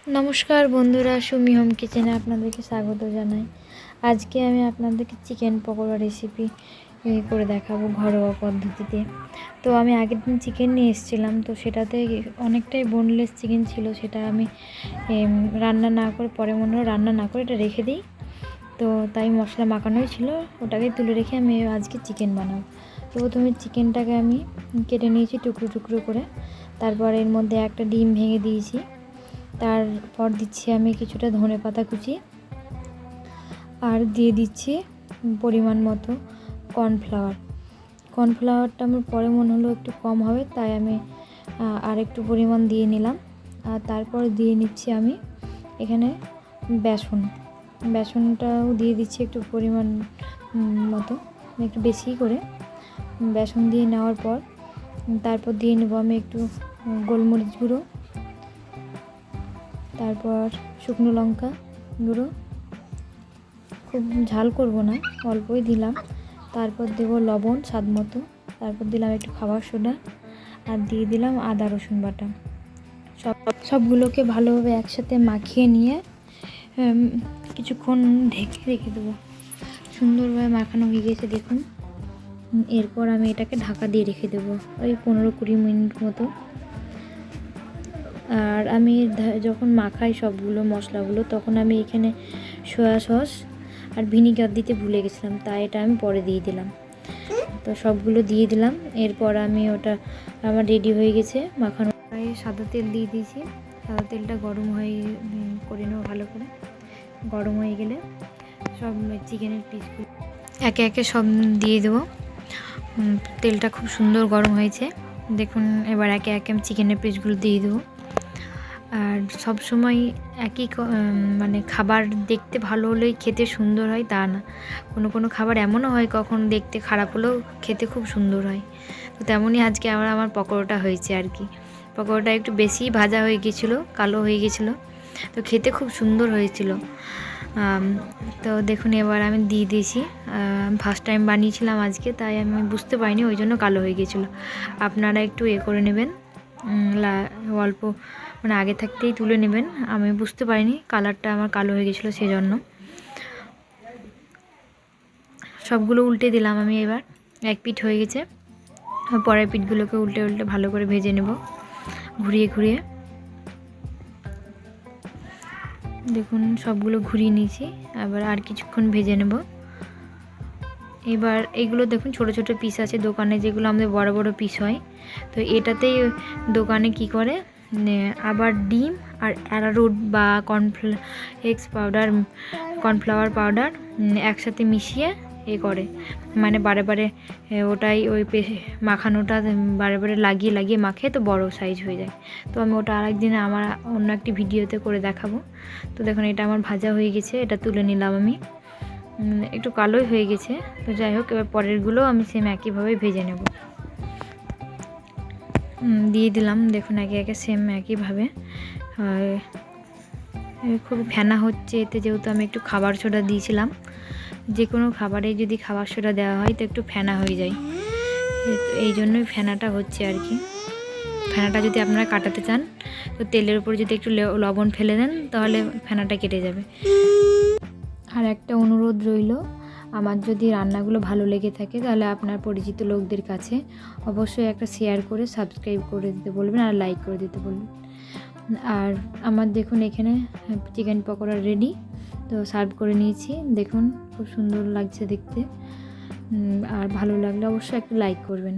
নমস্কার বন্ধুরা, সুমি হোম কিচেনে আপনাদেরকে স্বাগত জানাই। আজকে আমি আপনাদেরকে চিকেন পকোড়া রেসিপি করে দেখাবো ঘরোয়া পদ্ধতিতে। তো আমি আগের দিন চিকেন নিয়ে এসেছিলাম, তো সেটাতে অনেকটাই বোনলেস চিকেন ছিল। সেটা আমি রান্না না করে পরে মনে হলো রান্না না করে এটা রেখে দিই, তো তাই মশলা মাখানোই ছিল, ওটাকে তুলে রেখে আমি আজকে চিকেন বানাবো। তো প্রথমে চিকেনটাকে আমি কেটে নিয়েছি টুকরো টুকরো করে। তারপর এর মধ্যে একটা ডিম ভেঙে দিয়েছি। তারপর দিচ্ছি আমি কিছুটা ধনেপাতা কুচি, আর দিয়ে দিচ্ছি পরিমাণ মতো কর্নফ্লাওয়ারটা আমার পরে মনে হলো একটু কম হবে, তাই আমি আর একটু পরিমাণ দিয়ে নিলাম। আর তারপর দিয়ে নিচ্ছি আমি এখানে বেসনটাও দিয়ে দিচ্ছি একটু পরিমাণ মতো, একটু বেশি করে বেসন দিয়ে নেওয়ার পর তারপর দিয়ে নেব আমি একটু গোলমরিচ গুঁড়ো, তারপর শুকনো লঙ্কা গুঁড়ো, খুব ঝাল করব না, অল্পই দিলাম। তারপর দেব লবণ স্বাদ মতো, তারপর দিলাম একটু খাবার সোডা, আর দিয়ে দিলাম আদা রসুন বাটা। সবগুলোকে ভালোভাবে একসাথে মাখিয়ে নিয়ে কিছুক্ষণ ঢেকে রেখে দেবো। সুন্দরভাবে মাখানো হয়ে গেছে দেখুন। এরপর আমি এটাকে ঢাকা দিয়ে রেখে দেবো ওই 15-20 মিনিট মতো। আর আমি যখন মাখাই সবগুলো মশলাগুলো, তখন আমি এখানে সয়া সস আর ভিনিগার দিতে ভুলে গেছিলাম, তাই এটা আমি পরে দিয়ে দিলাম। তো সবগুলো দিয়ে দিলাম। এরপর আমি ওটা আমার রেডি হয়ে গেছে মাখানো। সাদা তেল দিয়ে দিয়েছি, সাদা তেলটা গরম হয়ে করে নেবো ভালো করে। গরম হয়ে গেলে সব চিকেনের পিসগুলো একে একে সব দিয়ে দেবো। তেলটা খুব সুন্দর গরম হয়েছে দেখুন। এবার একে একে আমি চিকেনের পিসগুলো দিয়ে দেবো। আর সব সময় একই মানে খাবার দেখতে ভালো হলেই খেতে সুন্দর হয় তা না, কোনো খাবার এমনও হয় কখন দেখতে খারাপ হলেও খেতে খুব সুন্দর হয়। তো তেমনই আজকে আমার পকোড়াটা হয়েছে আর কি। পকোড়াটা একটু বেশি ভাজা হয়ে গেছিলো, কালো হয়ে গেছিলো, তো খেতে খুব সুন্দর হয়েছিল। তো দেখুন এবার আমি দিয়ে দিয়েছি। ফার্স্ট টাইম বানিয়েছিলাম আজকে, তাই আমি বুঝতে পারিনি, ওই জন্য কালো হয়ে গেছিলো। আপনারা একটু করে নেবেন, অল্প মানে আগে থাকতেই তুলে নেবেন। আমি বুঝতে পারিনি, কালারটা আমার কালো হয়ে গেছিলো, সেজন্য। সবগুলো উল্টে দিলাম আমি। এবার এক পিঠ হয়ে গেছে, পরের পিঠগুলোকে উল্টে উল্টে ভালো করে ভেজে নেব ঘুরিয়ে ঘুরিয়ে। দেখুন সবগুলো ঘুরিয়ে নিয়েছি, আবার আর কিছুক্ষণ ভেজে নেব। এবার এগুলো দেখুন ছোট ছোট পিস আছে দোকানে, যেগুলো আমাদের বড় বড় পিস হয়। তো এটাতেই দোকানে কি করে আবার ডিম আর অ্যারারুট বা কর্নফ্লাওয়ার পাউডার একসাথে মিশিয়ে করে, মানে বারে বারে ওটাই ওই মাখানোটা বারে বারে লাগিয়ে লাগিয়ে মাখে, তো বড় সাইজ হয়ে যায়। তো আমি ওটা আরেকদিন আমার অন্য একটি ভিডিওতে করে দেখাবো। তো দেখুন এটা আমার ভাজা হয়ে গেছে, এটা তুলে নিলাম আমি। একটু কালোই হয়ে গেছে, তো যাই হোক। এবার পরেরগুলো আমি সেম একইভাবে ভেজে নেব। দিয়ে দিলাম দেখুন একে একে সেম একইভাবে। খুব ফেনা হচ্ছে এতে, যেহেতু আমি একটু খাবার সোডা দিয়েছিলাম। যে কোনো খাবারে যদি খাবার সোডা দেওয়া হয় তো একটু ফেনা হয়ে যায়, এই জন্যই ফেনাটা হচ্ছে আর কি। ফেনাটা যদি আপনারা কাটাতে চান, তো তেলের উপর যদি একটু লবণ ফেলে দেন, তাহলে ফেনাটা কেটে যাবে। আর একটা অনুরোধ রইল, আমার যদি রান্নাগুলো ভালো লেগে থাকে, তাহলে আপনার পরিচিত লোকদের কাছে অবশ্যই একটা শেয়ার করে সাবস্ক্রাইব করে দিতে বলবেন, আর লাইক করে দিতে বলবেন। আর আমার দেখুন এখানে চিকেন পকোড়া রেডি, তো সার্ভ করে নিয়েছি। দেখুন খুব সুন্দর লাগছে দেখতে। আর ভালো লাগলে অবশ্যই একটা লাইক করবেন।